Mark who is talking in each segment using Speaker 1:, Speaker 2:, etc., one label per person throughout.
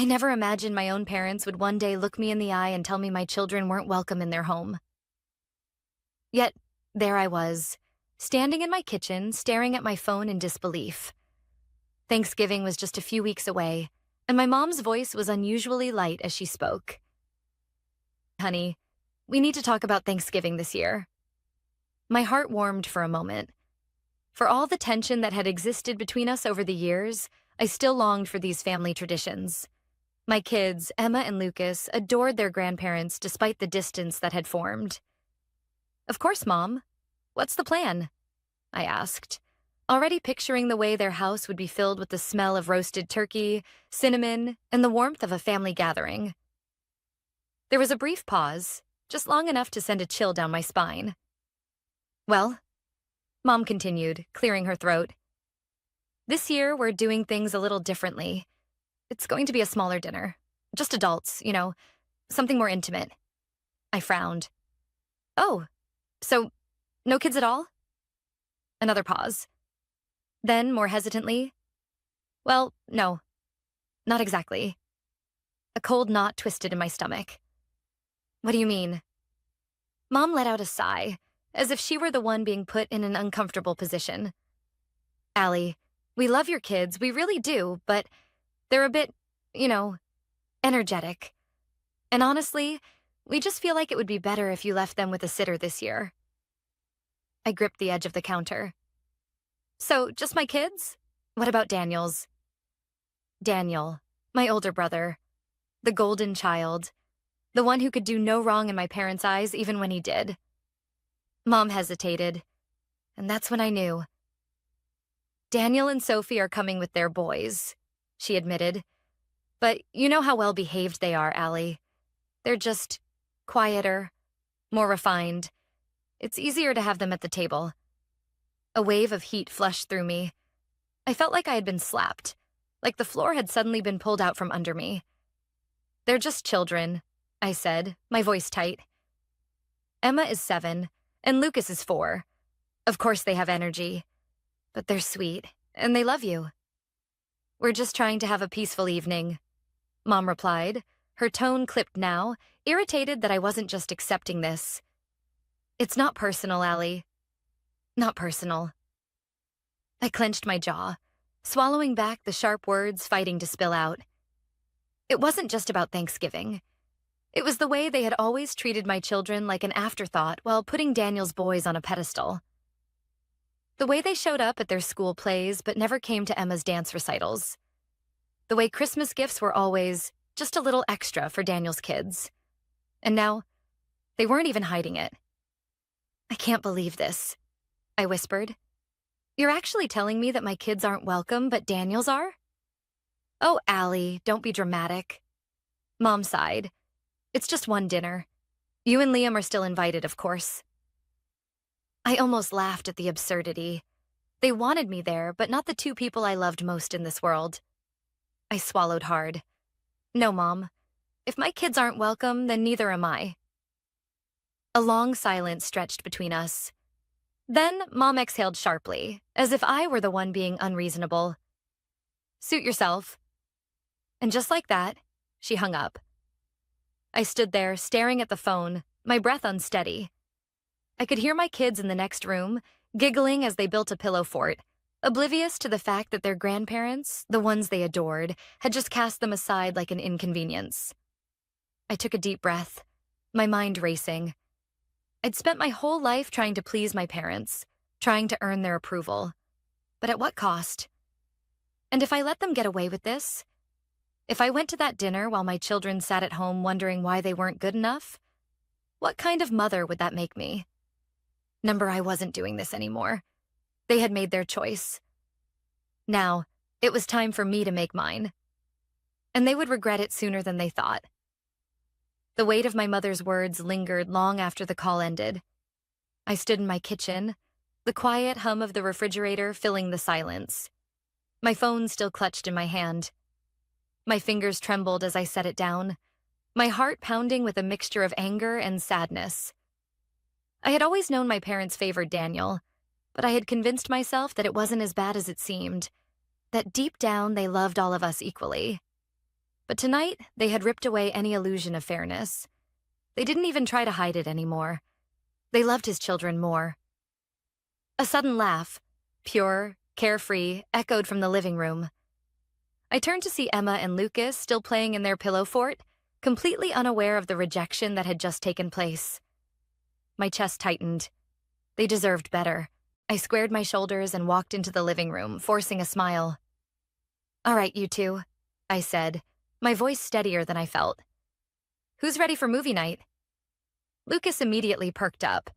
Speaker 1: I never imagined my own parents would one day look me in the eye and tell me my children weren't welcome in their home. Yet, there I was, standing in my kitchen, staring at my phone in disbelief. Thanksgiving was just a few weeks away, and my mom's voice was unusually light as she spoke. Honey, we need to talk about Thanksgiving this year. My heart warmed for a moment. For all the tension that had existed between us over the years, I still longed for these family traditions. My kids, Emma and Lucas, adored their grandparents despite the distance that had formed. Of course, Mom. What's the plan? I asked, already picturing the way their house would be filled with the smell of roasted turkey, cinnamon, and the warmth of a family gathering. There was a brief pause, just long enough to send a chill down my spine. Well, Mom continued, clearing her throat. This year, we're doing things a little differently. It's going to be a smaller dinner. Just adults, something more intimate. I frowned. Oh, so no kids at all? Another pause. Then, more hesitantly, well, no, not exactly. A cold knot twisted in my stomach. What do you mean? Mom let out a sigh, as if she were the one being put in an uncomfortable position. Allie, we love your kids, we really do, but they're a bit, energetic. And honestly, we just feel like it would be better if you left them with a sitter this year. I gripped the edge of the counter. So, just my kids? What about Daniel's? Daniel, my older brother. The golden child. The one who could do no wrong in my parents' eyes even when he did. Mom hesitated, and that's when I knew. Daniel and Sophie are coming with their boys, she admitted. But you know how well-behaved they are, Allie. They're just quieter, more refined. It's easier to have them at the table. A wave of heat flushed through me. I felt like I had been slapped, like the floor had suddenly been pulled out from under me. They're just children, I said, my voice tight. Emma is 7, and Lucas is 4. Of course they have energy, but they're sweet, and they love you. We're just trying to have a peaceful evening, Mom replied, her tone clipped now, irritated that I wasn't just accepting this. It's not personal, Allie. Not personal. I clenched my jaw, swallowing back the sharp words fighting to spill out. It wasn't just about Thanksgiving. It was the way they had always treated my children like an afterthought while putting Daniel's boys on a pedestal. The way they showed up at their school plays but never came to Emma's dance recitals. The way Christmas gifts were always just a little extra for Daniel's kids. And now, they weren't even hiding it. I can't believe this, I whispered. You're actually telling me that my kids aren't welcome, but Daniel's are? Oh, Allie, don't be dramatic. Mom sighed. It's just one dinner. You and Liam are still invited, of course. I almost laughed at the absurdity. They wanted me there, but not the two people I loved most in this world. I swallowed hard. No, Mom. If my kids aren't welcome, then neither am I. A long silence stretched between us. Then Mom exhaled sharply, as if I were the one being unreasonable. Suit yourself. And just like that, she hung up. I stood there, staring at the phone, my breath unsteady. I could hear my kids in the next room, giggling as they built a pillow fort, oblivious to the fact that their grandparents, the ones they adored, had just cast them aside like an inconvenience. I took a deep breath, my mind racing. I'd spent my whole life trying to please my parents, trying to earn their approval. But at what cost? And if I let them get away with this? If I went to that dinner while my children sat at home wondering why they weren't good enough? What kind of mother would that make me? I wasn't doing this anymore. They had made their choice. Now, it was time for me to make mine. And they would regret it sooner than they thought. The weight of my mother's words lingered long after the call ended. I stood in my kitchen, the quiet hum of the refrigerator filling the silence. My phone still clutched in my hand. My fingers trembled as I set it down, my heart pounding with a mixture of anger and sadness. I had always known my parents favored Daniel, but I had convinced myself that it wasn't as bad as it seemed, that deep down they loved all of us equally. But tonight, they had ripped away any illusion of fairness. They didn't even try to hide it anymore. They loved his children more. A sudden laugh, pure, carefree, echoed from the living room. I turned to see Emma and Lucas still playing in their pillow fort, completely unaware of the rejection that had just taken place. My chest tightened. They deserved better. I squared my shoulders and walked into the living room, forcing a smile. "All right, you two," I said, my voice steadier than I felt. "Who's ready for movie night?" Lucas immediately perked up.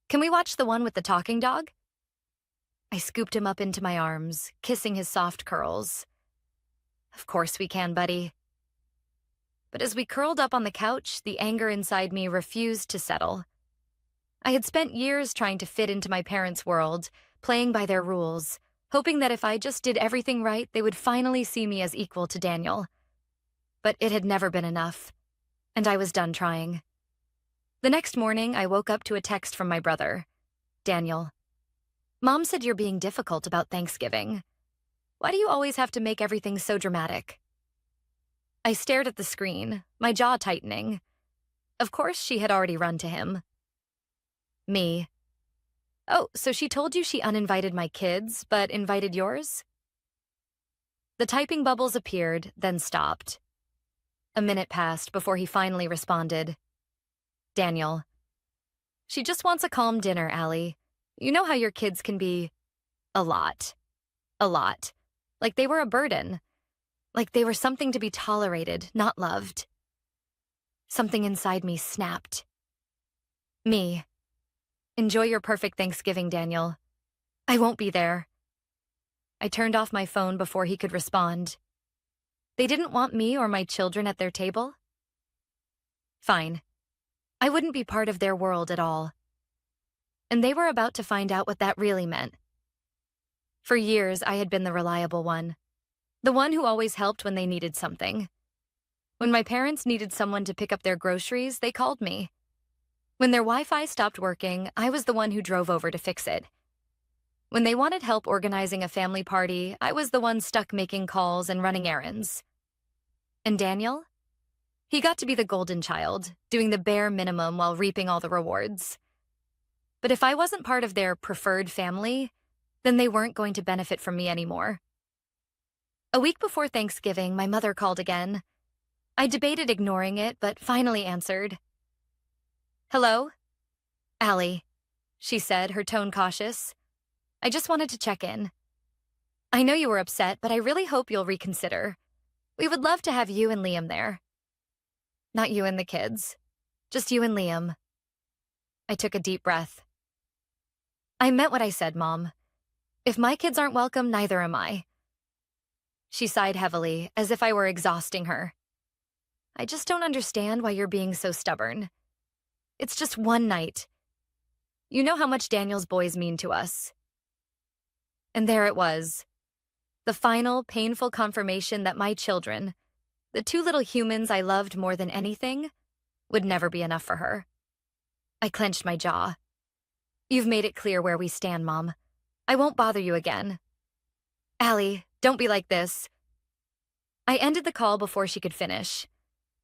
Speaker 1: "Can we watch the one with the talking dog?" I scooped him up into my arms, kissing his soft curls. "Of course we can, buddy." But as we curled up on the couch, the anger inside me refused to settle. I had spent years trying to fit into my parents' world, playing by their rules, hoping that if I just did everything right, they would finally see me as equal to Daniel. But it had never been enough, and I was done trying. The next morning, I woke up to a text from my brother, Daniel. "Mom said you're being difficult about Thanksgiving. Why do you always have to make everything so dramatic?" I stared at the screen, my jaw tightening. Of course, she had already run to him. Me. "Oh, so she told you she uninvited my kids, but invited yours?" The typing bubbles appeared, then stopped. A minute passed before he finally responded. "Daniel. She just wants a calm dinner, Allie. You know how your kids can be a lot. A lot. Like they were a burden. Like they were something to be tolerated, not loved." Something inside me snapped. Me. "Enjoy your perfect Thanksgiving, Daniel. I won't be there." I turned off my phone before he could respond. They didn't want me or my children at their table? Fine. I wouldn't be part of their world at all. And they were about to find out what that really meant. For years, I had been the reliable one. The one who always helped when they needed something. When my parents needed someone to pick up their groceries, they called me. When their Wi-Fi stopped working, I was the one who drove over to fix it. When they wanted help organizing a family party, I was the one stuck making calls and running errands. And Daniel? He got to be the golden child, doing the bare minimum while reaping all the rewards. But if I wasn't part of their preferred family, then they weren't going to benefit from me anymore. A week before Thanksgiving, my mother called again. I debated ignoring it, but finally answered. "Hello?" "Allie," she said, her tone cautious. "I just wanted to check in. I know you were upset, but I really hope you'll reconsider. We would love to have you and Liam there." "Not you and the kids. Just you and Liam." I took a deep breath. "I meant what I said, Mom. If my kids aren't welcome, neither am I." She sighed heavily, as if I were exhausting her. "I just don't understand why you're being so stubborn. It's just one night. You know how much Daniel's boys mean to us." And there it was. The final, painful confirmation that my children, the two little humans I loved more than anything, would never be enough for her. I clenched my jaw. "You've made it clear where we stand, Mom. I won't bother you again." "Allie, don't be like this." I ended the call before she could finish,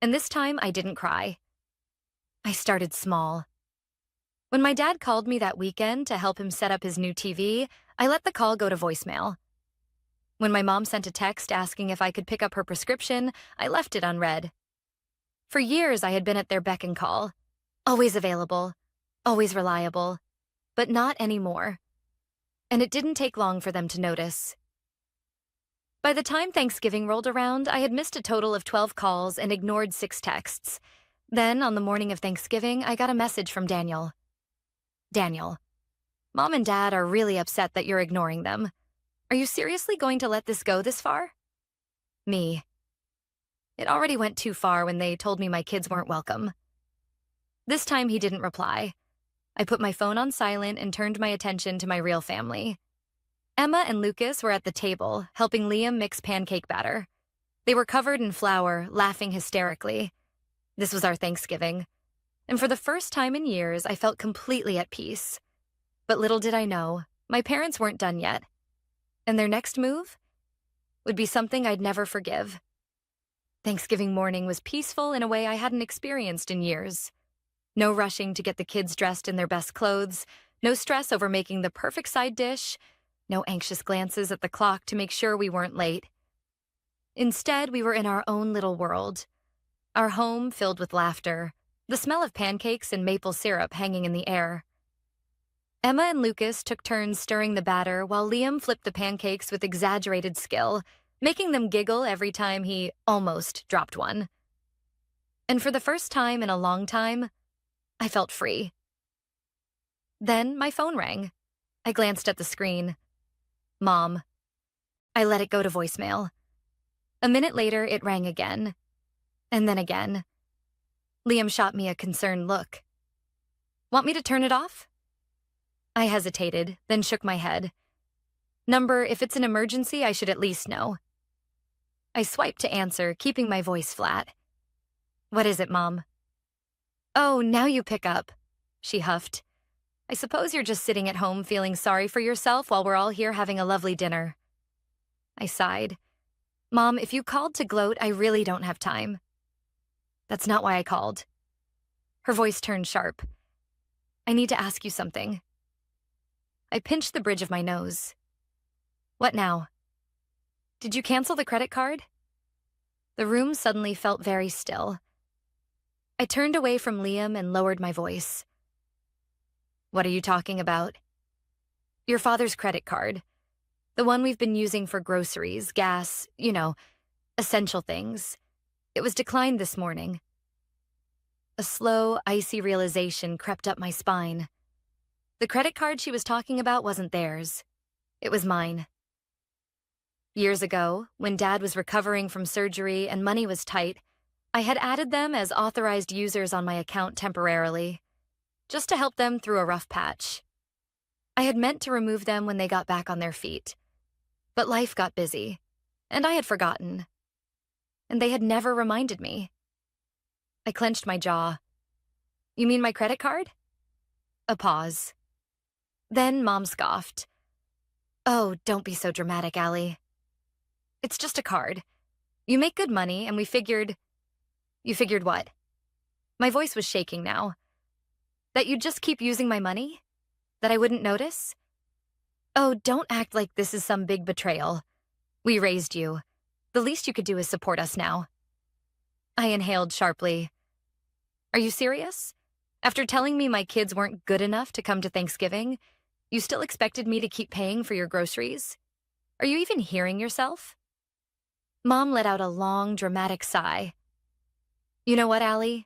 Speaker 1: and this time I didn't cry. I started small. When my dad called me that weekend to help him set up his new TV, I let the call go to voicemail. When my mom sent a text asking if I could pick up her prescription, I left it unread. For years, I had been at their beck and call. Always available, always reliable, but not anymore. And it didn't take long for them to notice. By the time Thanksgiving rolled around, I had missed a total of 12 calls and ignored 6 texts. Then, on the morning of Thanksgiving, I got a message from Daniel. "Daniel, Mom and Dad are really upset that you're ignoring them. Are you seriously going to let this go this far?" Me. It already went too far when they told me my kids weren't welcome. This time he didn't reply. I put my phone on silent and turned my attention to my real family. Emma and Lucas were at the table, helping Liam mix pancake batter. They were covered in flour, laughing hysterically. This was our Thanksgiving, and for the first time in years, I felt completely at peace. But little did I know, my parents weren't done yet, and their next move would be something I'd never forgive. Thanksgiving morning was peaceful in a way I hadn't experienced in years. No rushing to get the kids dressed in their best clothes, no stress over making the perfect side dish, no anxious glances at the clock to make sure we weren't late. Instead, we were in our own little world. Our home filled with laughter, the smell of pancakes and maple syrup hanging in the air. Emma and Lucas took turns stirring the batter while Liam flipped the pancakes with exaggerated skill, making them giggle every time he almost dropped one. And for the first time in a long time, I felt free. Then my phone rang. I glanced at the screen. Mom. I let it go to voicemail. A minute later, it rang again. And then again. Liam shot me a concerned look. Want me to turn it off? I hesitated, then shook my head. Number, if it's an emergency, I should at least know. I swiped to answer, keeping my voice flat. What is it, Mom? Oh, now you pick up, she huffed. I suppose you're just sitting at home feeling sorry for yourself while we're all here having a lovely dinner. I sighed. Mom, if you called to gloat, I really don't have time. That's not why I called. Her voice turned sharp. I need to ask you something. I pinched the bridge of my nose. What now? Did you cancel the credit card? The room suddenly felt very still. I turned away from Liam and lowered my voice. What are you talking about? Your father's credit card. The one we've been using for groceries, gas, essential things. It was declined this morning. A slow, icy realization crept up my spine. The credit card she was talking about wasn't theirs. It was mine. Years ago, when Dad was recovering from surgery and money was tight, I had added them as authorized users on my account temporarily, just to help them through a rough patch. I had meant to remove them when they got back on their feet. But life got busy, and I had forgotten. And they had never reminded me. I clenched my jaw. You mean my credit card? A pause. Then Mom scoffed. Oh, don't be so dramatic, Allie. It's just a card. You make good money, and we figured... You figured what? My voice was shaking now. That you'd just keep using my money? That I wouldn't notice? Oh, don't act like this is some big betrayal. We raised you. The least you could do is support us now. I inhaled sharply. Are you serious? After telling me my kids weren't good enough to come to Thanksgiving, you still expected me to keep paying for your groceries? Are you even hearing yourself? Mom let out a long, dramatic sigh. You know what, Allie?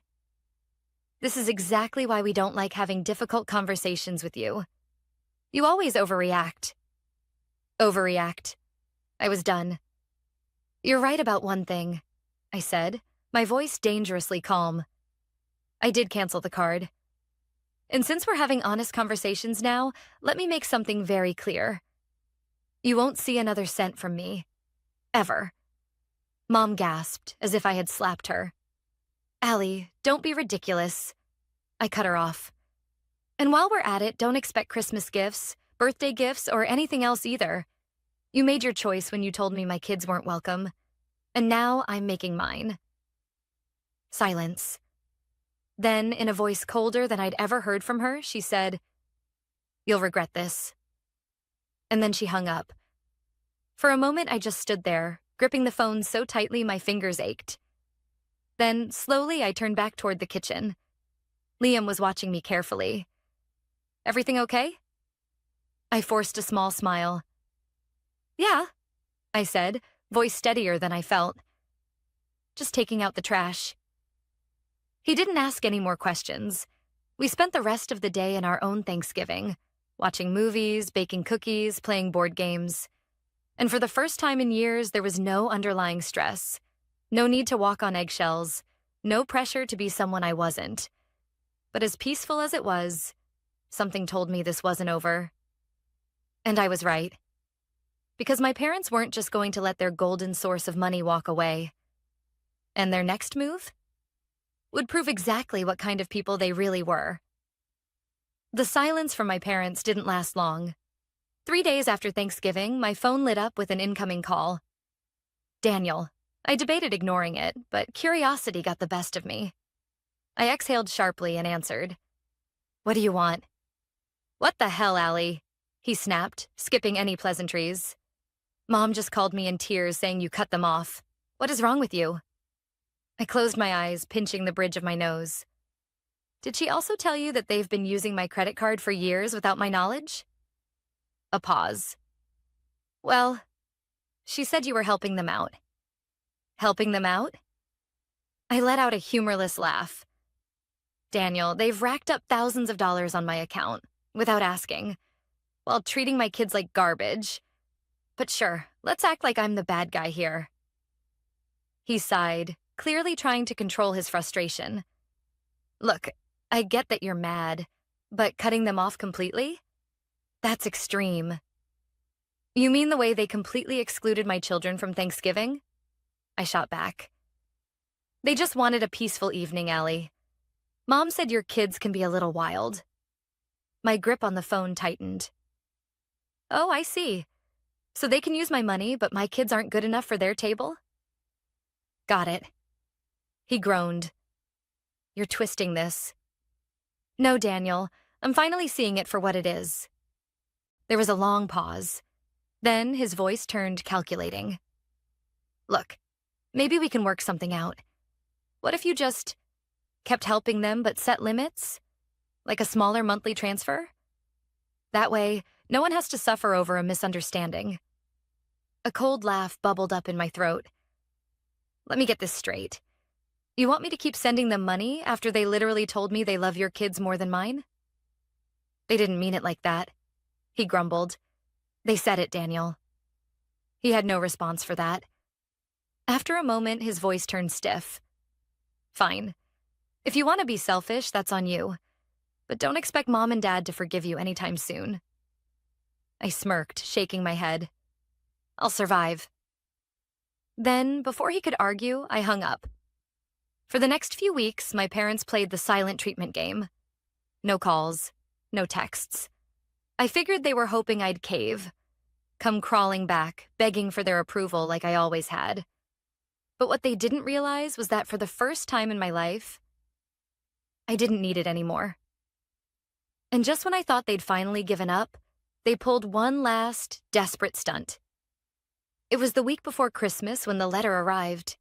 Speaker 1: This is exactly why we don't like having difficult conversations with you. You always overreact. Overreact. I was done. You're right about one thing, I said, my voice dangerously calm. I did cancel the card. And since we're having honest conversations now, let me make something very clear. You won't see another cent from me. Ever. Mom gasped, as if I had slapped her. Allie, don't be ridiculous. I cut her off. And while we're at it, don't expect Christmas gifts, birthday gifts, or anything else either. You made your choice when you told me my kids weren't welcome. And now I'm making mine. Silence. Then, in a voice colder than I'd ever heard from her, she said, You'll regret this. And then she hung up. For a moment, I just stood there, gripping the phone so tightly my fingers ached. Then, slowly, I turned back toward the kitchen. Liam was watching me carefully. Everything okay? I forced a small smile. Yeah, I said, voice steadier than I felt. Just taking out the trash. He didn't ask any more questions. We spent the rest of the day in our own Thanksgiving, watching movies, baking cookies, playing board games. And for the first time in years, there was no underlying stress. No need to walk on eggshells. No pressure to be someone I wasn't. But as peaceful as it was, something told me this wasn't over. And I was right. Because my parents weren't just going to let their golden source of money walk away. And their next move would prove exactly what kind of people they really were. The silence from my parents didn't last long. 3 days after Thanksgiving, my phone lit up with an incoming call. Daniel, I debated ignoring it, but curiosity got the best of me. I exhaled sharply and answered, "What do you want?" "What the hell, Allie?" he snapped, skipping any pleasantries. "Mom just called me in tears saying you cut them off. What is wrong with you?" I closed my eyes, pinching the bridge of my nose. "Did she also tell you that they've been using my credit card for years without my knowledge?" A pause. "Well, she said you were helping them out." "Helping them out?" I let out a humorless laugh. "Daniel, they've racked up thousands of dollars on my account, without asking, while treating my kids like garbage. But sure, let's act like I'm the bad guy here." He sighed, clearly trying to control his frustration. "Look, I get that you're mad, but cutting them off completely? That's extreme." "You mean the way they completely excluded my children from Thanksgiving?" I shot back. "They just wanted a peaceful evening, Allie. Mom said your kids can be a little wild." My grip on the phone tightened. "Oh, I see. So they can use my money, but my kids aren't good enough for their table?" "Got it." He groaned. "You're twisting this." "No, Daniel, I'm finally seeing it for what it is." There was a long pause. Then his voice turned calculating. "Look, maybe we can work something out. What if you just kept helping them but set limits? Like a smaller monthly transfer? That way, no one has to suffer over a misunderstanding." A cold laugh bubbled up in my throat. "Let me get this straight. You want me to keep sending them money after they literally told me they love your kids more than mine?" "They didn't mean it like that," he grumbled. "They said it, Daniel." He had no response for that. After a moment, his voice turned stiff. "Fine. If you want to be selfish, that's on you. But don't expect Mom and Dad to forgive you anytime soon." I smirked, shaking my head. "I'll survive." Then, before he could argue, I hung up. For the next few weeks, my parents played the silent treatment game. No calls, no texts. I figured they were hoping I'd cave, come crawling back, begging for their approval like I always had. But what they didn't realize was that for the first time in my life, I didn't need it anymore. And just when I thought they'd finally given up, they pulled one last, desperate stunt. It was the week before Christmas when the letter arrived.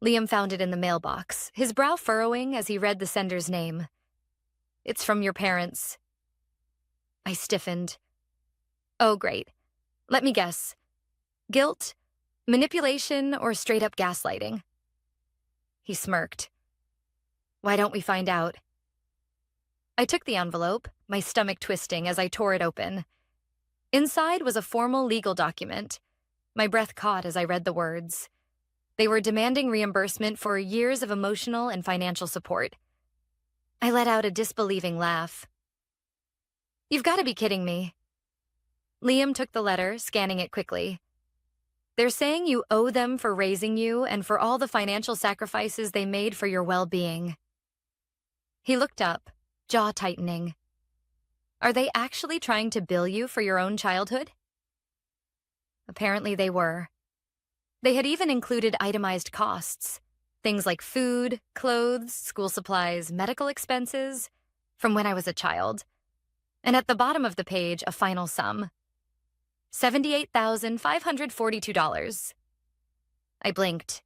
Speaker 1: Liam found it in the mailbox, his brow furrowing as he read the sender's name. "It's from your parents." I stiffened. "Oh, great. Let me guess. Guilt, manipulation, or straight-up gaslighting?" He smirked. "Why don't we find out?" I took the envelope, my stomach twisting as I tore it open. Inside was a formal legal document. My breath caught as I read the words. They were demanding reimbursement for years of emotional and financial support. I let out a disbelieving laugh. "You've got to be kidding me." Liam took the letter, scanning it quickly. "They're saying you owe them for raising you and for all the financial sacrifices they made for your well-being." He looked up, jaw tightening. "Are they actually trying to bill you for your own childhood?" Apparently they were. They had even included itemized costs, things like food, clothes, school supplies, medical expenses, from when I was a child. And at the bottom of the page, a final sum. $78,542. I blinked.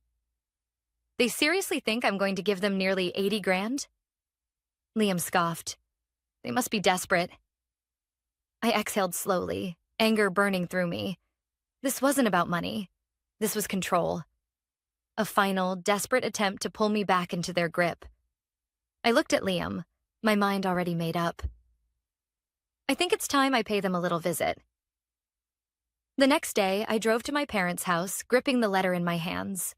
Speaker 1: They seriously think I'm going to give them nearly 80 grand? Liam scoffed. They must be desperate. I exhaled slowly, anger burning through me. This wasn't about money. This was control. A final, desperate attempt to pull me back into their grip. I looked at Liam, my mind already made up. "I think it's time I pay them a little visit." The next day, I drove to my parents' house, gripping the letter in my hands.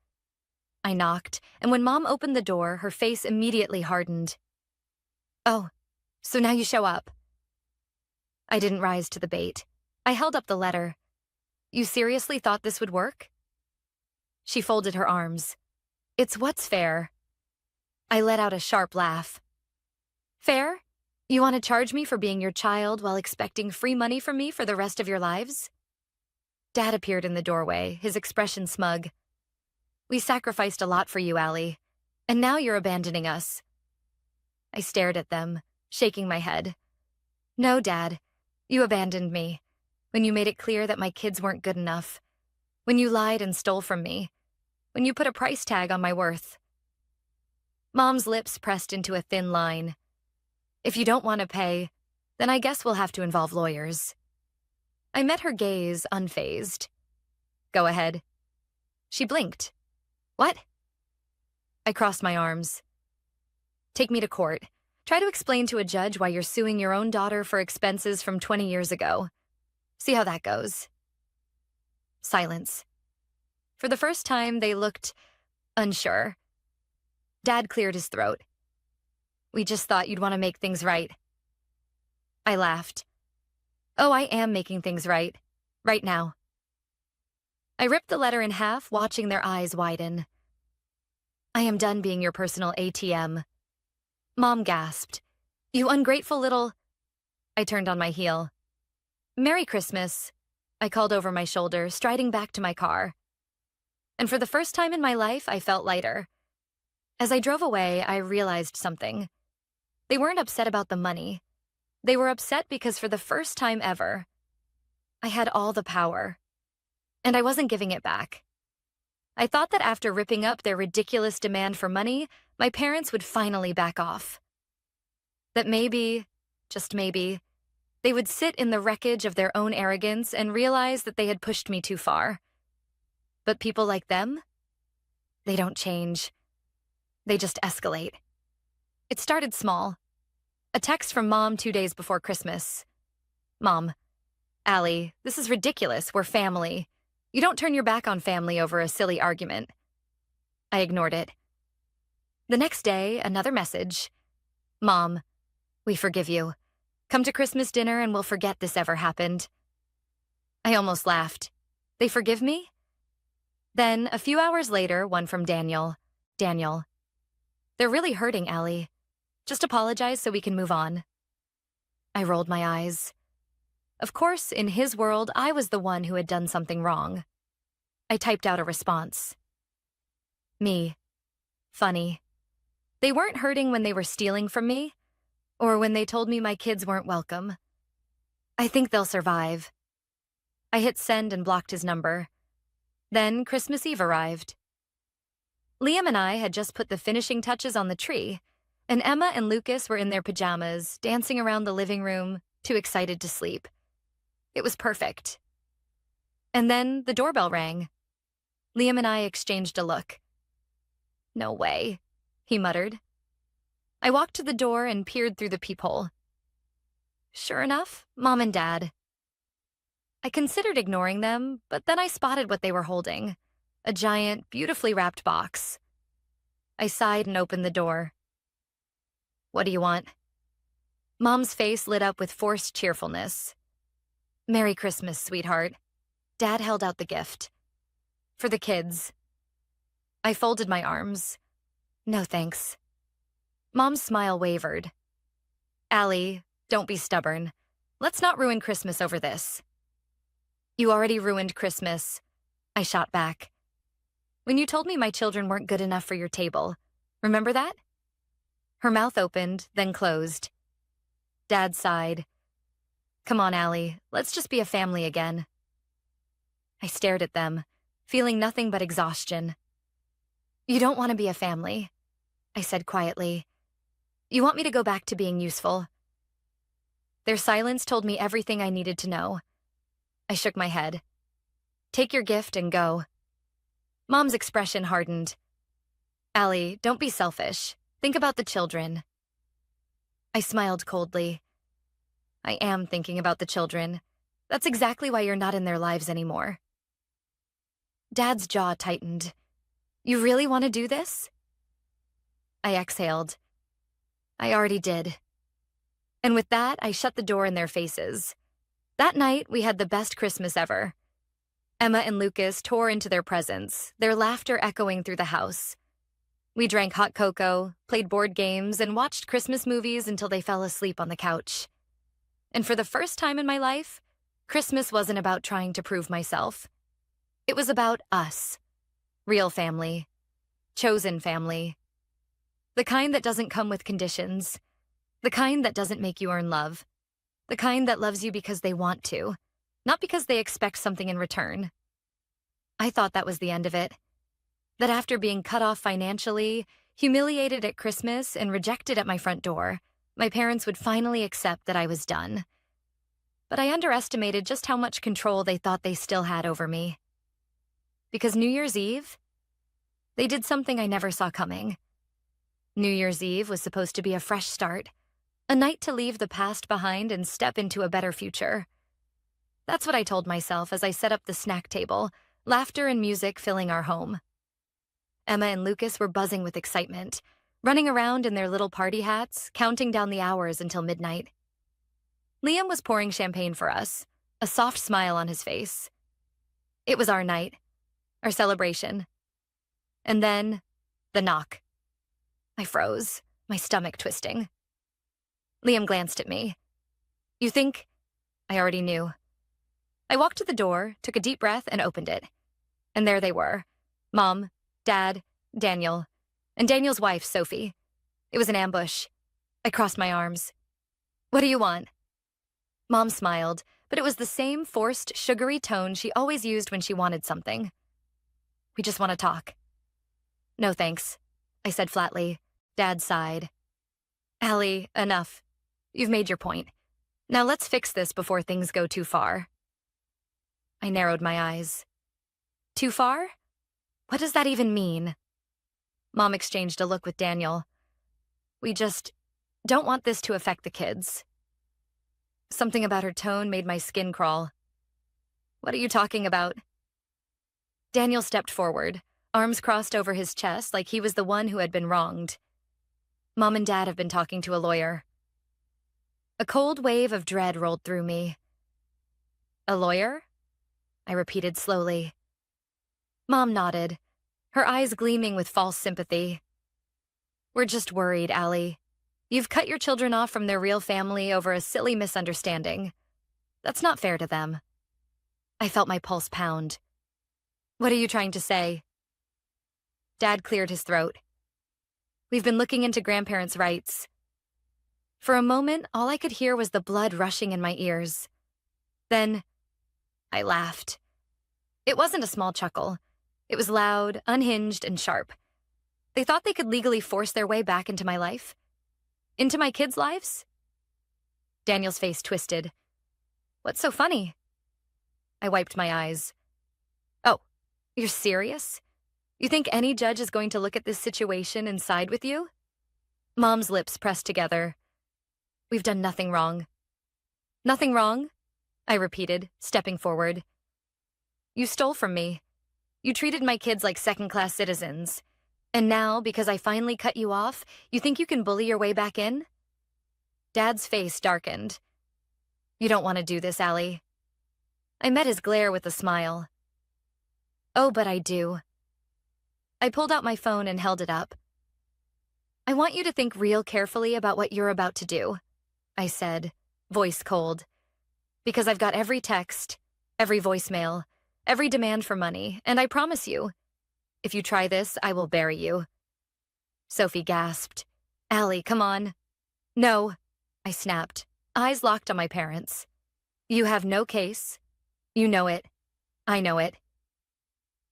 Speaker 1: I knocked, and when Mom opened the door, her face immediately hardened. "Oh, so now you show up." I didn't rise to the bait. I held up the letter. "You seriously thought this would work?" She folded her arms. "It's what's fair." I let out a sharp laugh. "Fair? You want to charge me for being your child while expecting free money from me for the rest of your lives?" Dad appeared in the doorway, his expression smug. We sacrificed a lot for you, Allie, and now you're abandoning us. I stared at them, shaking my head. No, Dad, you abandoned me when you made it clear that my kids weren't good enough, when you lied and stole from me, when you put a price tag on my worth. Mom's lips pressed into a thin line. If you don't want to pay, then I guess we'll have to involve lawyers. I met her gaze, unfazed. Go ahead. She blinked. What? I crossed my arms. Take me to court. Try to explain to a judge why you're suing your own daughter for expenses from 20 years ago. See how that goes. Silence. For the first time, they looked unsure. Dad cleared his throat. We just thought you'd want to make things right. I laughed. Oh, I am making things right. Right now. I ripped the letter in half, watching their eyes widen. I am done being your personal ATM. Mom gasped. You ungrateful little... I turned on my heel. Merry Christmas, I called over my shoulder, striding back to my car. And for the first time in my life, I felt lighter. As I drove away, I realized something. They weren't upset about the money. They were upset because for the first time ever, I had all the power. And I wasn't giving it back. I thought that after ripping up their ridiculous demand for money, my parents would finally back off. That maybe, just maybe, they would sit in the wreckage of their own arrogance and realize that they had pushed me too far. But people like them? They don't change. They just escalate. It started small. A text from Mom 2 days before Christmas. Mom, Allie, this is ridiculous. We're family. You don't turn your back on family over a silly argument. I ignored it. The next day, another message. Mom, we forgive you. Come to Christmas dinner and we'll forget this ever happened. I almost laughed. They forgive me? Then, a few hours later, one from Daniel. Daniel. They're really hurting, Allie. Just apologize so we can move on. I rolled my eyes. Of course, in his world, I was the one who had done something wrong. I typed out a response. Me. Funny. They weren't hurting when they were stealing from me, or when they told me my kids weren't welcome. I think they'll survive. I hit send and blocked his number. Then Christmas Eve arrived. Liam and I had just put the finishing touches on the tree, and Emma and Lucas were in their pajamas, dancing around the living room, too excited to sleep. It was perfect. And then the doorbell rang. Liam and I exchanged a look. No way, he muttered. I walked to the door and peered through the peephole. Sure enough, Mom and Dad. I considered ignoring them, but then I spotted what they were holding. A giant, beautifully wrapped box. I sighed and opened the door. What do you want? Mom's face lit up with forced cheerfulness. Merry Christmas, sweetheart. Dad held out the gift. For the kids. I folded my arms. No thanks. Mom's smile wavered. Allie, don't be stubborn. Let's not ruin Christmas over this. You already ruined Christmas, I shot back. When you told me my children weren't good enough for your table. Remember that? Her mouth opened, then closed. Dad sighed. Come on, Allie, let's just be a family again. I stared at them, feeling nothing but exhaustion. You don't want to be a family, I said quietly. You want me to go back to being useful. Their silence told me everything I needed to know. I shook my head. Take your gift and go. Mom's expression hardened. Allie, don't be selfish. Think about the children. I smiled coldly. I am thinking about the children. That's exactly why you're not in their lives anymore. Dad's jaw tightened. You really want to do this? I exhaled. I already did. And with that, I shut the door in their faces. That night, we had the best Christmas ever. Emma and Lucas tore into their presents, their laughter echoing through the house. We drank hot cocoa, played board games, and watched Christmas movies until they fell asleep on the couch. And for the first time in my life, Christmas wasn't about trying to prove myself. It was about us. Real family. Chosen family. The kind that doesn't come with conditions. The kind that doesn't make you earn love. The kind that loves you because they want to, not because they expect something in return. I thought that was the end of it. That after being cut off financially, humiliated at Christmas, and rejected at my front door, my parents would finally accept that I was done. But I underestimated just how much control they thought they still had over me. Because New Year's Eve, they did something I never saw coming. New Year's Eve was supposed to be a fresh start, a night to leave the past behind and step into a better future. That's what I told myself as I set up the snack table, laughter and music filling our home. Emma and Lucas were buzzing with excitement, running around in their little party hats, counting down the hours until midnight. Liam was pouring champagne for us, a soft smile on his face. It was our night, our celebration. And then, the knock. I froze, my stomach twisting. Liam glanced at me. "You think?" I already knew. I walked to the door, took a deep breath, and opened it. And there they were. Mom, Dad, Daniel, and Daniel's wife, Sophie. It was an ambush. I crossed my arms. "What do you want?" Mom smiled, but it was the same forced, sugary tone she always used when she wanted something. "We just want to talk." "No thanks," I said flatly. Dad sighed. "Allie, enough. You've made your point. Now let's fix this before things go too far." I narrowed my eyes. Too far? What does that even mean? Mom exchanged a look with Daniel. "We just don't want this to affect the kids." Something about her tone made my skin crawl. "What are you talking about?" Daniel stepped forward, arms crossed over his chest like he was the one who had been wronged. "Mom and Dad have been talking to a lawyer." A cold wave of dread rolled through me. "A lawyer?" I repeated slowly. Mom nodded, her eyes gleaming with false sympathy. "We're just worried, Allie. You've cut your children off from their real family over a silly misunderstanding. That's not fair to them." I felt my pulse pound. "What are you trying to say?" Dad cleared his throat. "We've been looking into grandparents' rights." For a moment, all I could hear was the blood rushing in my ears. Then, I laughed. It wasn't a small chuckle. It was loud, unhinged, and sharp. They thought they could legally force their way back into my life? Into my kids' lives? Daniel's face twisted. "What's so funny?" I wiped my eyes. "Oh, you're serious? You think any judge is going to look at this situation and side with you?" Mom's lips pressed together. "We've done nothing wrong." "Nothing wrong?" I repeated, stepping forward. "You stole from me. You treated my kids like second-class citizens. And now, because I finally cut you off, you think you can bully your way back in?" Dad's face darkened. "You don't want to do this, Allie." I met his glare with a smile. "Oh, but I do." I pulled out my phone and held it up. "I want you to think real carefully about what you're about to do," I said, voice cold. "Because I've got every text, every voicemail, every demand for money, and I promise you, if you try this, I will bury you." Sophie gasped. "Allie, come on." "No," I snapped, eyes locked on my parents. "You have no case. You know it. I know it.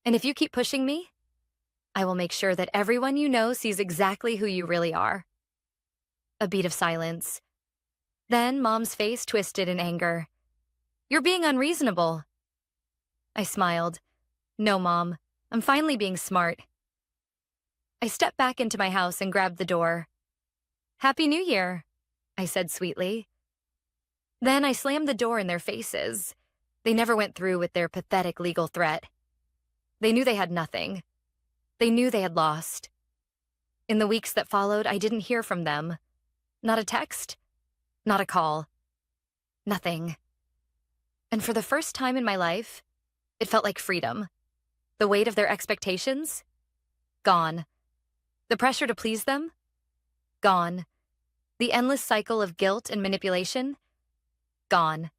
Speaker 1: And if you keep pushing me, I will make sure that everyone you know sees exactly who you really are." A beat of silence. Then Mom's face twisted in anger. "You're being unreasonable." I smiled. "No, Mom. I'm finally being smart." I stepped back into my house and grabbed the door. "Happy New Year," I said sweetly. Then I slammed the door in their faces. They never went through with their pathetic legal threat. They knew they had nothing. They knew they had lost. In the weeks that followed, I didn't hear from them. Not a text, not a call. Nothing. And for the first time in my life, it felt like freedom. The weight of their expectations? Gone. The pressure to please them? Gone. The endless cycle of guilt and manipulation? Gone.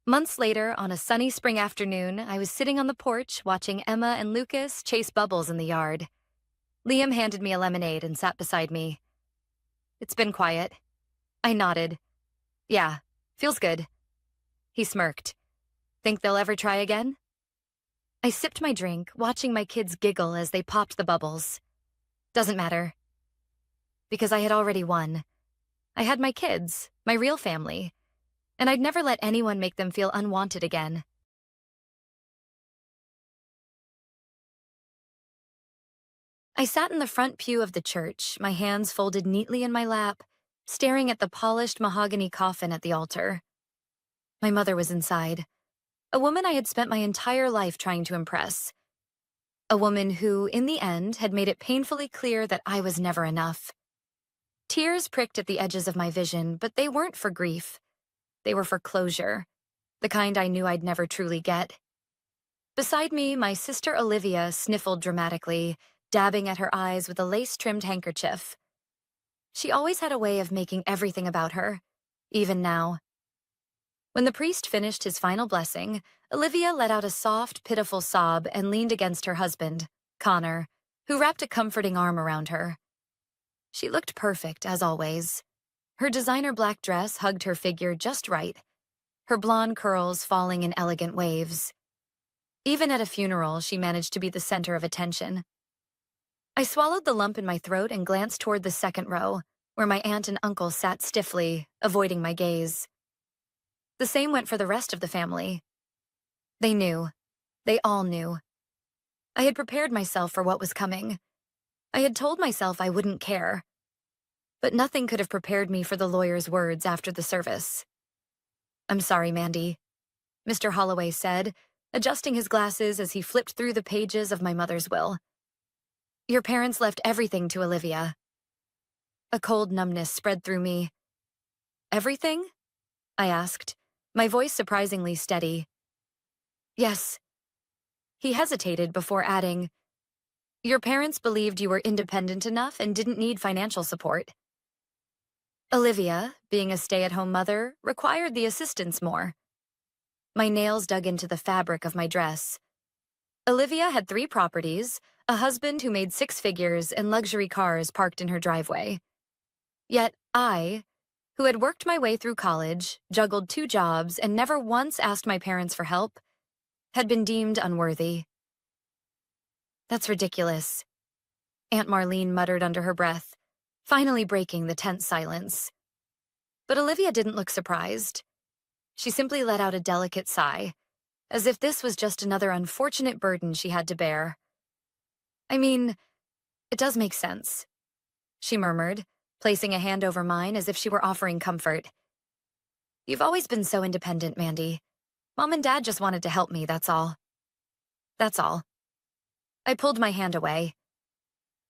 Speaker 1: Months later, on a sunny spring afternoon, I was sitting on the porch watching Emma and Lucas chase bubbles in the yard. Liam handed me a lemonade and sat beside me. "It's been quiet." I nodded. "Yeah, feels good." He smirked. "Think they'll ever try again?" I sipped my drink, watching my kids giggle as they popped the bubbles. Doesn't matter. Because I had already won. I had my kids, my real family, and I'd never let anyone make them feel unwanted again. I sat in the front pew of the church, my hands folded neatly in my lap, staring at the polished mahogany coffin at the altar. My mother was inside, a woman I had spent my entire life trying to impress. A woman who, in the end, had made it painfully clear that I was never enough. Tears pricked at the edges of my vision, but they weren't for grief. They were for closure, the kind I knew I'd never truly get. Beside me, my sister Olivia sniffled dramatically, dabbing at her eyes with a lace-trimmed handkerchief. She always had a way of making everything about her, even now. When the priest finished his final blessing, Olivia let out a soft, pitiful sob and leaned against her husband, Connor, who wrapped a comforting arm around her. She looked perfect, as always. Her designer black dress hugged her figure just right, her blonde curls falling in elegant waves. Even at a funeral, she managed to be the center of attention. I swallowed the lump in my throat and glanced toward the second row, where my aunt and uncle sat stiffly, avoiding my gaze. The same went for the rest of the family. They knew. They all knew. I had prepared myself for what was coming. I had told myself I wouldn't care. But nothing could have prepared me for the lawyer's words after the service. "I'm sorry, Mandy," Mr. Holloway said, adjusting his glasses as he flipped through the pages of my mother's will. "Your parents left everything to Olivia." A cold numbness spread through me. "Everything?" I asked, my voice surprisingly steady. "Yes." He hesitated before adding, "Your parents believed you were independent enough and didn't need financial support. Olivia, being a stay-at-home mother, required the assistance more." My nails dug into the fabric of my dress. Olivia had 3 properties, a husband who made 6 figures, and luxury cars parked in her driveway. Yet I, who had worked my way through college, juggled 2 jobs, and never once asked my parents for help, had been deemed unworthy. "That's ridiculous," Aunt Marlene muttered under her breath, finally breaking the tense silence. But Olivia didn't look surprised. She simply let out a delicate sigh, as if this was just another unfortunate burden she had to bear. "I mean, it does make sense," she murmured, placing a hand over mine as if she were offering comfort. "You've always been so independent, Mandy. Mom and Dad just wanted to help me, that's all." "That's all." I pulled my hand away.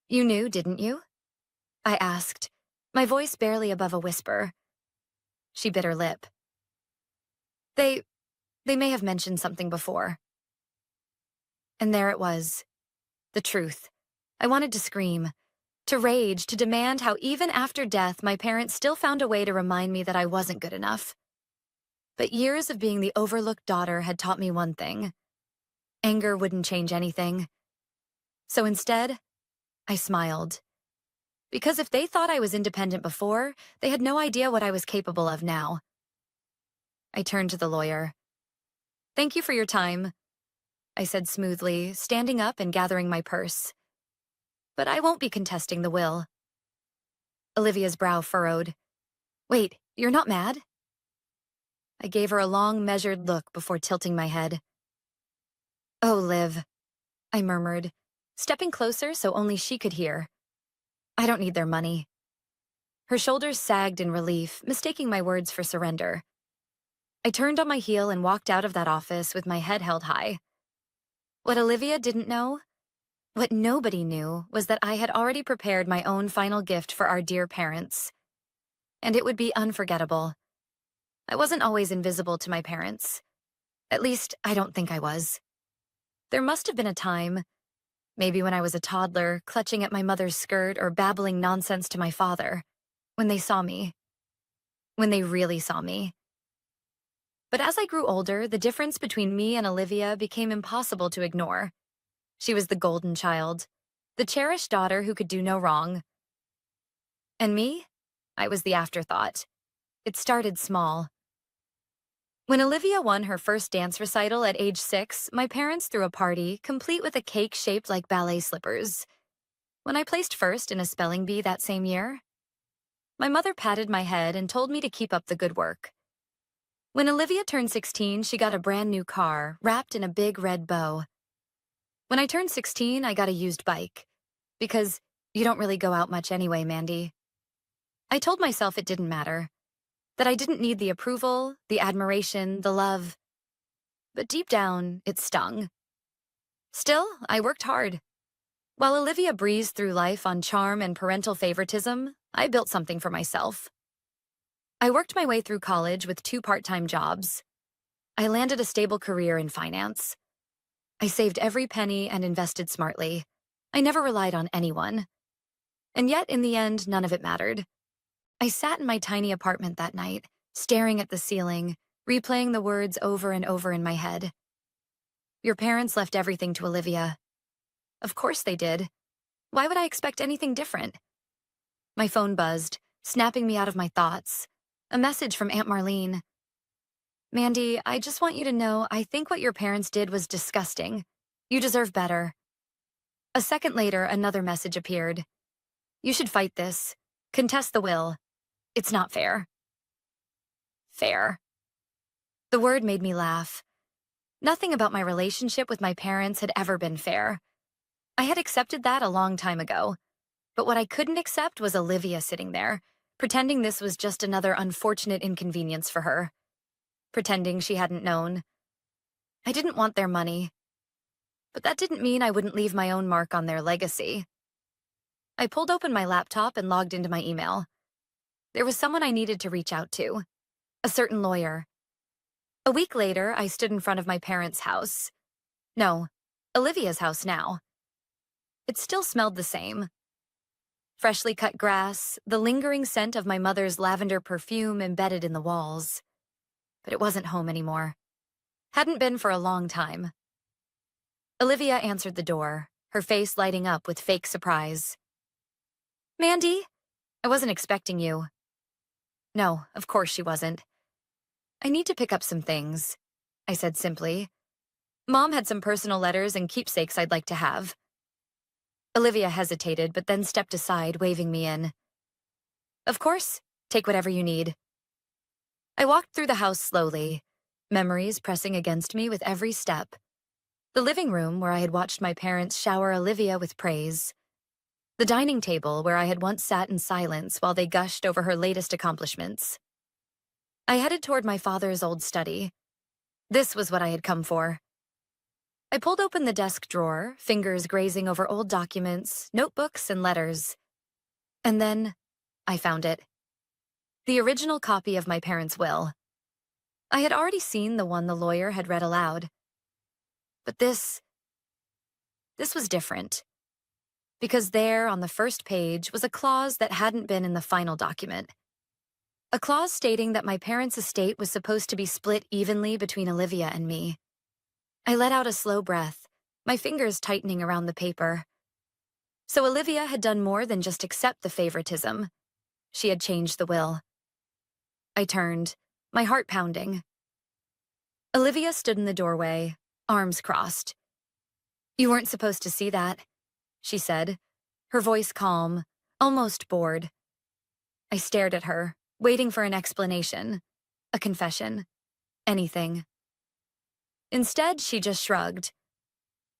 Speaker 1: "You knew, didn't you?" I asked, my voice barely above a whisper. She bit her lip. They may have mentioned something before." And there it was. The truth. I wanted to scream, to rage, to demand how even after death my parents still found a way to remind me that I wasn't good enough. But years of being the overlooked daughter had taught me one thing. Anger wouldn't change anything. So instead, I smiled. Because if they thought I was independent before, they had no idea what I was capable of now. I turned to the lawyer. "Thank you for your time," I said smoothly, standing up and gathering my purse. "But I won't be contesting the will." Olivia's brow furrowed. "Wait, you're not mad?" I gave her a long, measured look before tilting my head. "Oh, Liv," I murmured, stepping closer so only she could hear. "I don't need their money." Her shoulders sagged in relief, mistaking my words for surrender. I turned on my heel and walked out of that office with my head held high. What Olivia didn't know, what nobody knew, was that I had already prepared my own final gift for our dear parents. And it would be unforgettable. I wasn't always invisible to my parents. At least, I don't think I was. There must have been a time, maybe when I was a toddler, clutching at my mother's skirt or babbling nonsense to my father, when they saw me. When they really saw me. But as I grew older, the difference between me and Olivia became impossible to ignore. She was the golden child, the cherished daughter who could do no wrong. And me? I was the afterthought. It started small. When Olivia won her first dance recital at age 6, my parents threw a party, complete with a cake shaped like ballet slippers. When I placed first in a spelling bee that same year, my mother patted my head and told me to keep up the good work. When Olivia turned 16, she got a brand new car, wrapped in a big red bow. When I turned 16, I got a used bike. Because you don't really go out much anyway, Mandy. I told myself it didn't matter. That I didn't need the approval, the admiration, the love. But deep down, it stung. Still, I worked hard. While Olivia breezed through life on charm and parental favoritism, I built something for myself. I worked my way through college with 2 part-time jobs. I landed a stable career in finance. I saved every penny and invested smartly. I never relied on anyone. And yet, in the end, none of it mattered. I sat in my tiny apartment that night, staring at the ceiling, replaying the words over and over in my head. Your parents left everything to Olivia. Of course they did. Why would I expect anything different? My phone buzzed, snapping me out of my thoughts. A message from Aunt Marlene. Mandy, I just want you to know I think what your parents did was disgusting. You deserve better. A second later, another message appeared. You should fight this. Contest the will. It's not fair. Fair. The word made me laugh. Nothing about my relationship with my parents had ever been fair. I had accepted that a long time ago. But what I couldn't accept was Olivia sitting there, pretending this was just another unfortunate inconvenience for her. Pretending she hadn't known. I didn't want their money. But that didn't mean I wouldn't leave my own mark on their legacy. I pulled open my laptop and logged into my email. There was someone I needed to reach out to. A certain lawyer. A week later, I stood in front of my parents' house. No, Olivia's house now. It still smelled the same. Freshly cut grass, the lingering scent of my mother's lavender perfume embedded in the walls. But it wasn't home anymore. Hadn't been for a long time. Olivia answered the door, her face lighting up with fake surprise. Mandy, I wasn't expecting you. No, of course she wasn't. I need to pick up some things, I said simply. Mom had some personal letters and keepsakes I'd like to have. Olivia hesitated, but then stepped aside, waving me in. Of course, take whatever you need. I walked through the house slowly, memories pressing against me with every step. The living room where I had watched my parents shower Olivia with praise. The dining table where I had once sat in silence while they gushed over her latest accomplishments. I headed toward my father's old study. This was what I had come for. I pulled open the desk drawer, fingers grazing over old documents, notebooks, and letters. And then, I found it. The original copy of my parents' will. I had already seen the one the lawyer had read aloud. But this was different. Because there, on the first page, was a clause that hadn't been in the final document. A clause stating that my parents' estate was supposed to be split evenly between Olivia and me. I let out a slow breath, my fingers tightening around the paper. So Olivia had done more than just accept the favoritism. She had changed the will. I turned, my heart pounding. Olivia stood in the doorway, arms crossed. You weren't supposed to see that, she said, her voice calm, almost bored. I stared at her, waiting for an explanation, a confession, anything. Instead, she just shrugged.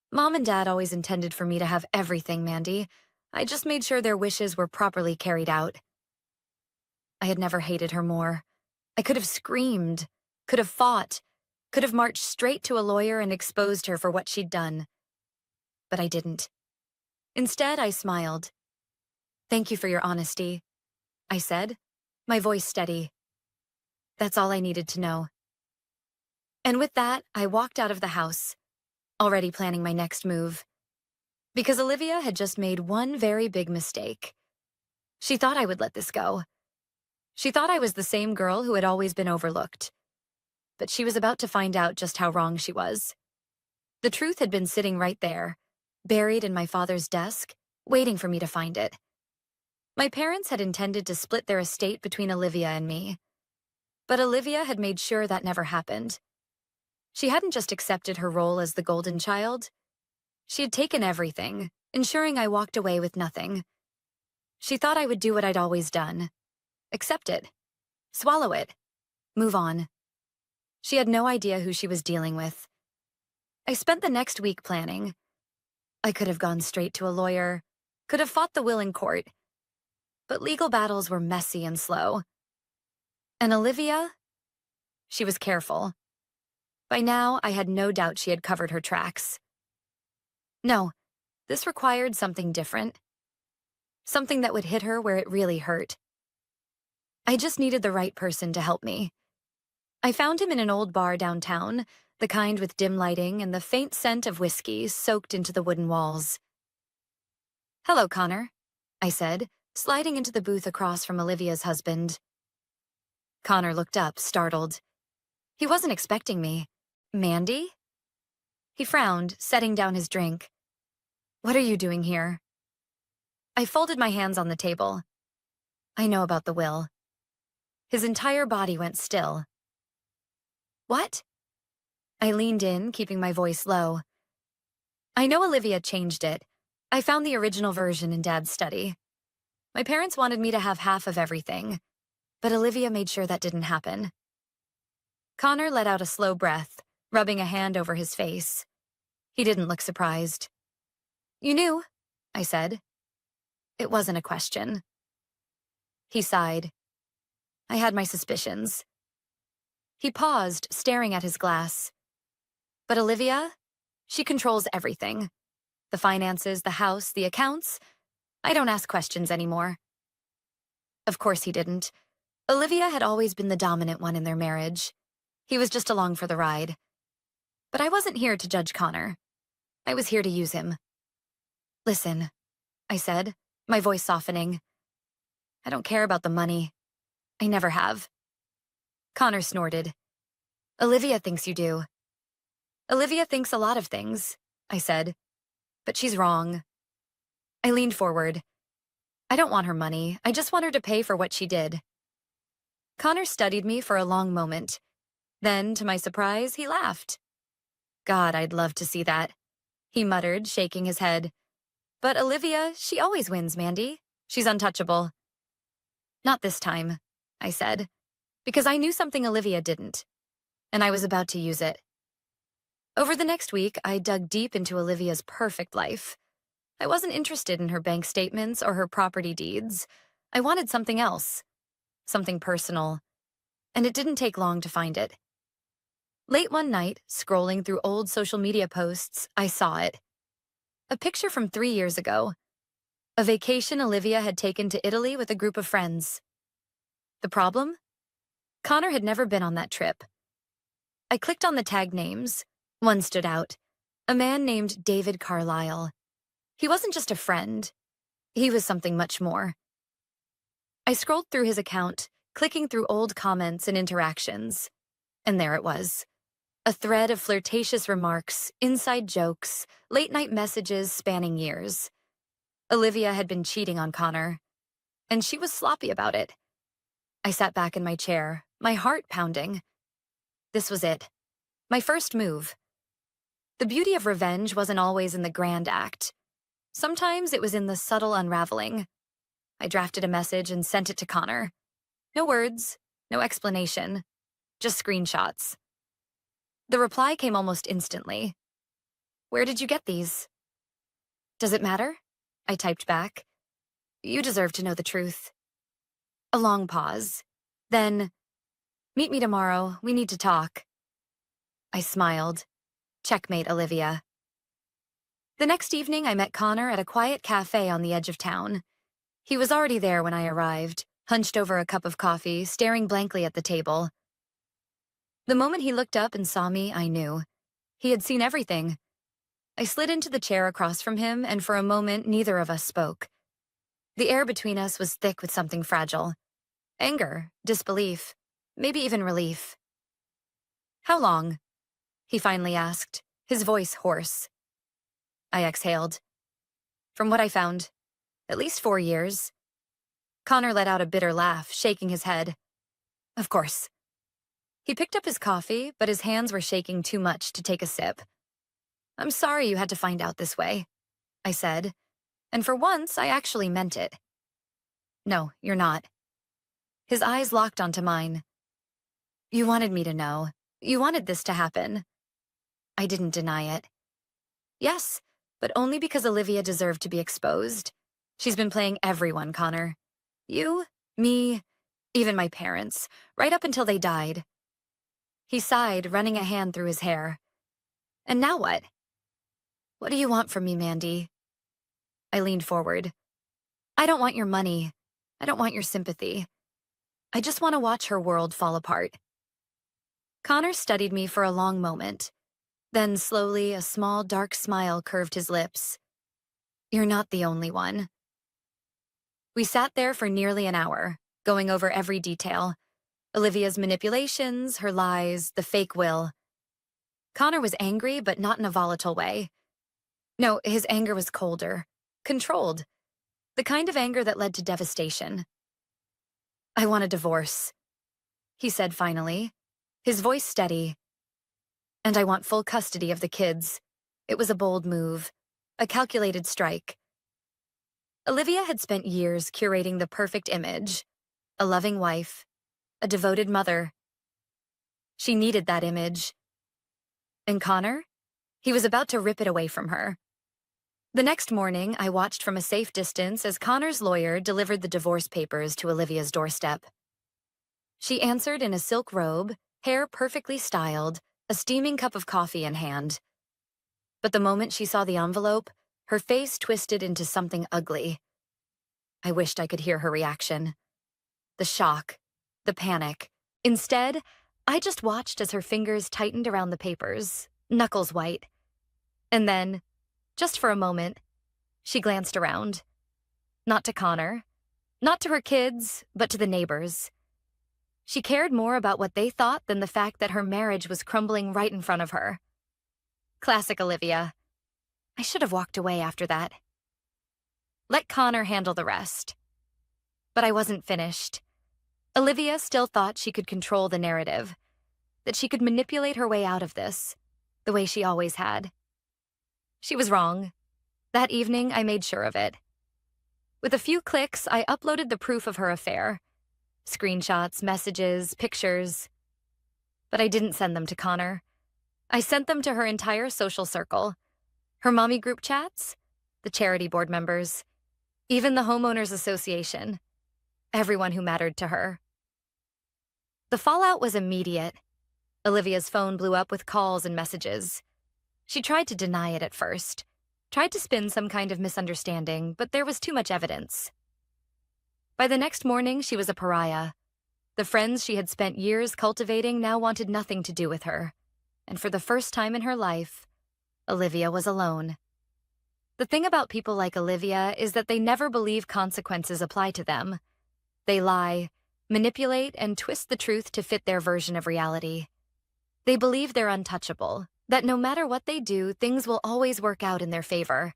Speaker 1: Mom and Dad always intended for me to have everything, Mandy. I just made sure their wishes were properly carried out. I had never hated her more. I could have screamed, could have fought, could have marched straight to a lawyer and exposed her for what she'd done. But I didn't. Instead, I smiled. Thank you for your honesty, I said, my voice steady. That's all I needed to know. And with that, I walked out of the house, already planning my next move. Because Olivia had just made one very big mistake. She thought I would let this go. She thought I was the same girl who had always been overlooked. but she was about to find out just how wrong she was. The truth had been sitting right there, buried in my father's desk, waiting for me to find it. My parents had intended to split their estate between Olivia and me, but Olivia had made sure that never happened. She hadn't just accepted her role as the golden child. She had taken everything, ensuring I walked away with nothing. She thought I would do what I'd always done. Accept it. Swallow it. Move on. She had no idea who she was dealing with. I spent the next week planning. I could have gone straight to a lawyer, could have fought the will in court, but legal battles were messy and slow. And Olivia? She was careful. By now, I had no doubt she had covered her tracks. No, this required something different. Something that would hit her where it really hurt. I just needed the right person to help me. I found him in an old bar downtown, the kind with dim lighting and the faint scent of whiskey soaked into the wooden walls. "Hello, Connor," I said, sliding into the booth across from Olivia's husband. Connor looked up, startled. He wasn't expecting me. "Mandy?" He frowned, setting down his drink. "What are you doing here?" I folded my hands on the table. "I know about the will." His entire body went still. "What?" I leaned in, keeping my voice low. "I know Olivia changed it. I found the original version in Dad's study. My parents wanted me to have half of everything, but Olivia made sure that didn't happen." Connor let out a slow breath, rubbing a hand over his face. He didn't look surprised. "You knew," I said. It wasn't a question. He sighed. "I had my suspicions." He paused, staring at his glass. "But Olivia? She controls everything. The finances, the house, the accounts. I don't ask questions anymore." Of course he didn't. Olivia had always been the dominant one in their marriage. He was just along for the ride. But I wasn't here to judge Connor. I was here to use him. "Listen," I said, my voice softening. "I don't care about the money. I never have." Connor snorted. "Olivia thinks you do." "Olivia thinks a lot of things," I said, "but she's wrong." I leaned forward. "I don't want her money. I just want her to pay for what she did." Connor studied me for a long moment. Then, to my surprise, he laughed. "God, I'd love to see that," he muttered, shaking his head. "But Olivia, she always wins, Mandy. She's untouchable." "Not this time," I said, because I knew something Olivia didn't, and I was about to use it. Over the next week, I dug deep into Olivia's perfect life. I wasn't interested in her bank statements or her property deeds. I wanted something else, something personal, and it didn't take long to find it. Late one night, scrolling through old social media posts, I saw it. A picture from 3 years ago. A vacation Olivia had taken to Italy with a group of friends. The problem? Connor had never been on that trip. I clicked on the tag names. One stood out. A man named David Carlisle. He wasn't just a friend. He was something much more. I scrolled through his account, clicking through old comments and interactions. And there it was. A thread of flirtatious remarks, inside jokes, late-night messages spanning years. Olivia had been cheating on Connor, and she was sloppy about it. I sat back in my chair, my heart pounding. This was it. My first move. The beauty of revenge wasn't always in the grand act. Sometimes it was in the subtle unraveling. I drafted a message and sent it to Connor. No words, no explanation, just screenshots. The reply came almost instantly. "Where did you get these?" "Does it matter?" I typed back. "You deserve to know the truth." A long pause. Then, "Meet me tomorrow. We need to talk." I smiled. Checkmate, Olivia. The next evening, I met Connor at a quiet cafe on the edge of town. He was already there when I arrived, hunched over a cup of coffee, staring blankly at the table. The moment he looked up and saw me, I knew. He had seen everything. I slid into the chair across from him, and for a moment, neither of us spoke. The air between us was thick with something fragile. Anger, disbelief, maybe even relief. How long? He finally asked, his voice hoarse. I exhaled. From what I found, at least 4 years. Connor let out a bitter laugh, shaking his head. Of course. He picked up his coffee, but his hands were shaking too much to take a sip. I'm sorry you had to find out this way, I said, and for once I actually meant it. No, you're not. His eyes locked onto mine. You wanted me to know. You wanted this to happen. I didn't deny it. Yes, but only because Olivia deserved to be exposed. She's been playing everyone, Connor. You, me, even my parents, right up until they died. He sighed, running a hand through his hair. And now what? What do you want from me, Mandy? I leaned forward. I don't want your money. I don't want your sympathy. I just want to watch her world fall apart. Connor studied me for a long moment. Then slowly, a small, dark smile curved his lips. You're not the only one. We sat there for nearly an hour, going over every detail. Olivia's manipulations, her lies, the fake will. Connor was angry, but not in a volatile way. No, his anger was colder, controlled. The kind of anger that led to devastation. I want a divorce, he said finally, his voice steady. And I want full custody of the kids. It was a bold move, a calculated strike. Olivia had spent years curating the perfect image, a loving wife, a devoted mother. She needed that image. And Connor? He was about to rip it away from her. The next morning, I watched from a safe distance as Connor's lawyer delivered the divorce papers to Olivia's doorstep. She answered in a silk robe, hair perfectly styled, a steaming cup of coffee in hand. But the moment she saw the envelope, her face twisted into something ugly. I wished I could hear her reaction. The shock, the panic. Instead, I just watched as her fingers tightened around the papers, knuckles white. And then, just for a moment, she glanced around. Not to Connor, not to her kids, but to the neighbors. She cared more about what they thought than the fact that her marriage was crumbling right in front of her. Classic Olivia. I should have walked away after that. Let Connor handle the rest. But I wasn't finished. Olivia still thought she could control the narrative, that she could manipulate her way out of this, the way she always had. She was wrong. That evening, I made sure of it. With a few clicks, I uploaded the proof of her affair. Screenshots, messages, pictures. But I didn't send them to Connor. I sent them to her entire social circle. Her mommy group chats, the charity board members, even the homeowners association. Everyone who mattered to her. The fallout was immediate. Olivia's phone blew up with calls and messages. She tried to deny it at first, tried to spin some kind of misunderstanding, but there was too much evidence. By the next morning, she was a pariah. The friends she had spent years cultivating now wanted nothing to do with her. And for the first time in her life, Olivia was alone. The thing about people like Olivia is that they never believe consequences apply to them. They lie, manipulate, and twist the truth to fit their version of reality. They believe they're untouchable, that no matter what they do, things will always work out in their favor.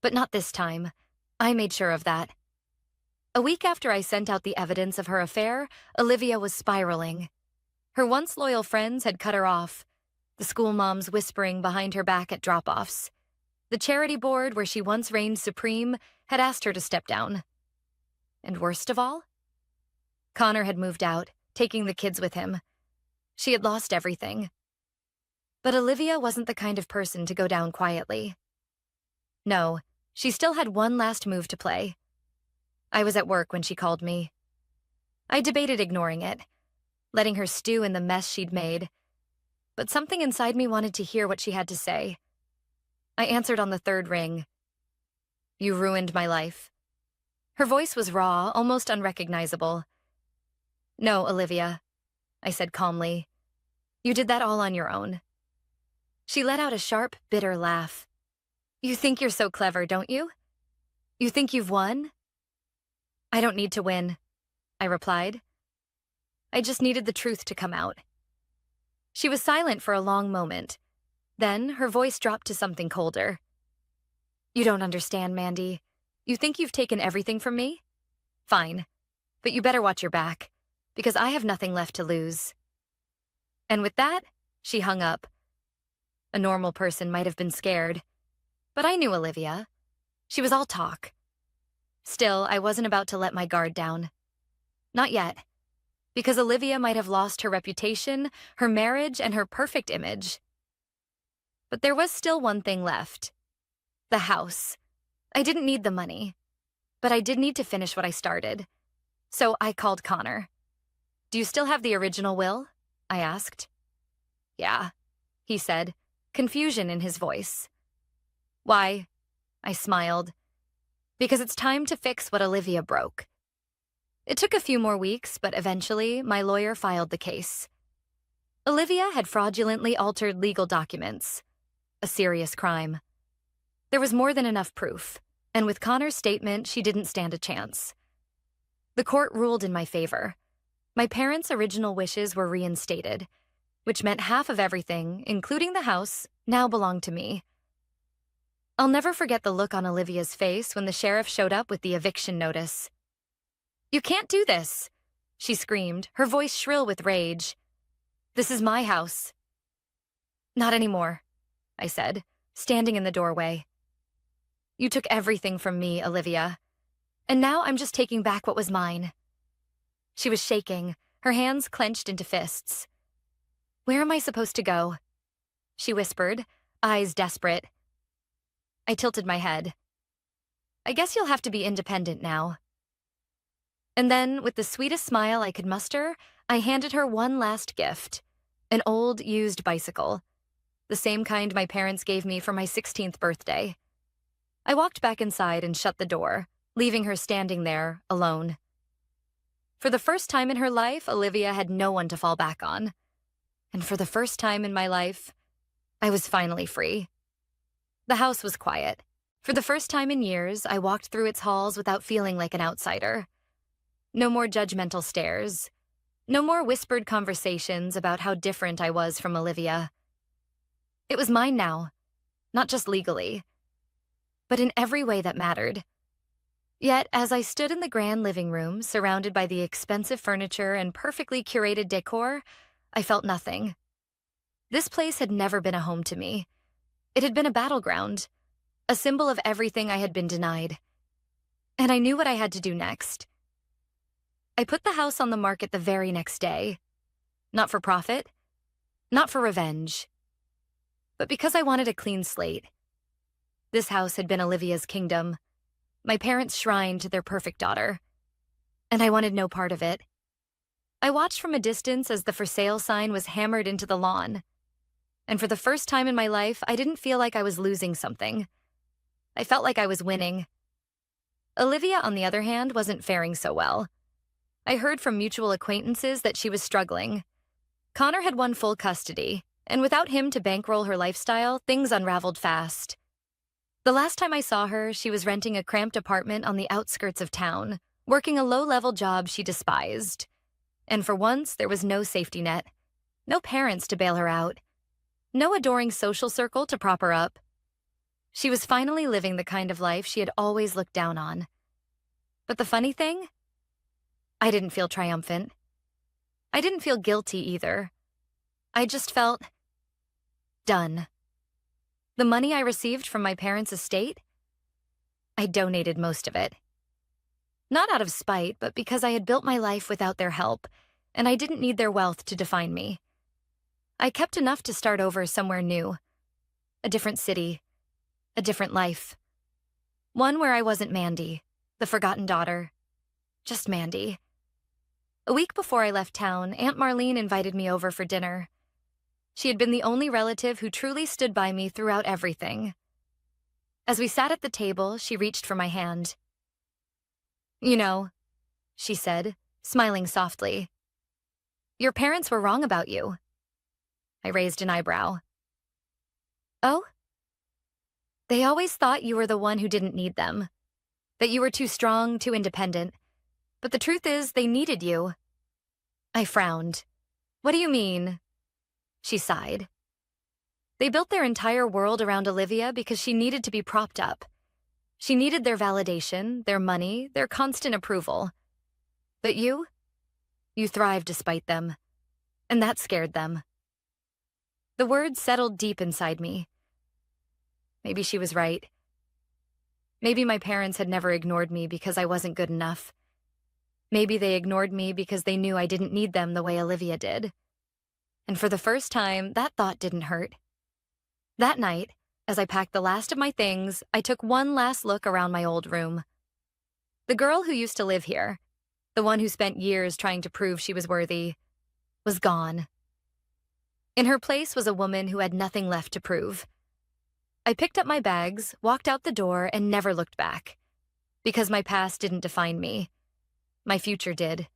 Speaker 1: But not this time. I made sure of that. A week after I sent out the evidence of her affair, Olivia was spiraling. Her once loyal friends had cut her off, the school moms whispering behind her back at drop-offs. The charity board, where she once reigned supreme, had asked her to step down. And worst of all, Connor had moved out, taking the kids with him. She had lost everything. But Olivia wasn't the kind of person to go down quietly. No, she still had one last move to play. I was at work when she called me. I debated ignoring it, letting her stew in the mess she'd made. But something inside me wanted to hear what she had to say. I answered on the third ring. You ruined my life. Her voice was raw, almost unrecognizable. No, Olivia, I said calmly. You did that all on your own. She let out a sharp, bitter laugh. You think you're so clever, don't you? You think you've won? I don't need to win, I replied. I just needed the truth to come out. She was silent for a long moment. Then her voice dropped to something colder. You don't understand, Mandy. You think you've taken everything from me? Fine. But you better watch your back, because I have nothing left to lose. And with that, she hung up. A normal person might have been scared. But I knew Olivia. She was all talk. Still, I wasn't about to let my guard down. Not yet. Because Olivia might have lost her reputation, her marriage, and her perfect image. But there was still one thing left. The house. I didn't need the money. But I did need to finish what I started. So I called Connor. Do you still have the original will? I asked. Yeah, he said, confusion in his voice. Why? I smiled. Because it's time to fix what Olivia broke. It took a few more weeks, but eventually my lawyer filed the case. Olivia had fraudulently altered legal documents. A serious crime. There was more than enough proof, and with Connor's statement, she didn't stand a chance. The court ruled in my favor. My parents' original wishes were reinstated, which meant half of everything, including the house, now belonged to me. I'll never forget the look on Olivia's face when the sheriff showed up with the eviction notice. You can't do this, she screamed, her voice shrill with rage. This is my house. Not anymore, I said, standing in the doorway. You took everything from me, Olivia, and now I'm just taking back what was mine. She was shaking, her hands clenched into fists. Where am I supposed to go? She whispered, eyes desperate. I tilted my head. I guess you'll have to be independent now. And then, with the sweetest smile I could muster, I handed her one last gift, an old, used bicycle, the same kind my parents gave me for my 16th birthday. I walked back inside and shut the door, leaving her standing there, alone. For the first time in her life, Olivia had no one to fall back on. And for the first time in my life, I was finally free. The house was quiet. For the first time in years, I walked through its halls without feeling like an outsider. No more judgmental stares. No more whispered conversations about how different I was from Olivia. It was mine now, not just legally, but in every way that mattered. Yet, as I stood in the grand living room, surrounded by the expensive furniture and perfectly curated decor, I felt nothing. This place had never been a home to me. It had been a battleground, a symbol of everything I had been denied. And I knew what I had to do next. I put the house on the market the very next day. Not for profit, not for revenge, but because I wanted a clean slate. This house had been Olivia's kingdom, my parents' shrine to their perfect daughter, and I wanted no part of it. I watched from a distance as the for sale sign was hammered into the lawn, and for the first time in my life, I didn't feel like I was losing something. I felt like I was winning. Olivia, on the other hand, wasn't faring so well. I heard from mutual acquaintances that she was struggling. Connor had won full custody, and without him to bankroll her lifestyle, things unraveled fast. The last time I saw her, she was renting a cramped apartment on the outskirts of town, working a low-level job she despised. And for once, there was no safety net, no parents to bail her out, no adoring social circle to prop her up. She was finally living the kind of life she had always looked down on. But the funny thing? I didn't feel triumphant. I didn't feel guilty either. I just felt done. The money I received from my parents' estate? I donated most of it. Not out of spite, but because I had built my life without their help, and I didn't need their wealth to define me. I kept enough to start over somewhere new. A different city. A different life. One where I wasn't Mandy, the forgotten daughter. Just Mandy. A week before I left town, Aunt Marlene invited me over for dinner. She had been the only relative who truly stood by me throughout everything. As we sat at the table, she reached for my hand. You know, she said, smiling softly. Your parents were wrong about you. I raised an eyebrow. Oh? They always thought you were the one who didn't need them. That you were too strong, too independent. But the truth is, they needed you. I frowned. What do you mean? she sighed. They built their entire world around Olivia because she needed to be propped up. She needed their validation, their money, their constant approval. But you thrived despite them, and that scared them. The words settled deep inside me. Maybe she was right. Maybe my parents had never ignored me because I wasn't good enough. Maybe they ignored me because they knew I didn't need them the way Olivia did. And for the first time, that thought didn't hurt. That night, as I packed the last of my things, I took one last look around my old room. The girl who used to live here, the one who spent years trying to prove she was worthy, was gone. In her place was a woman who had nothing left to prove. I picked up my bags, walked out the door, and never looked back. Because my past didn't define me. My future did.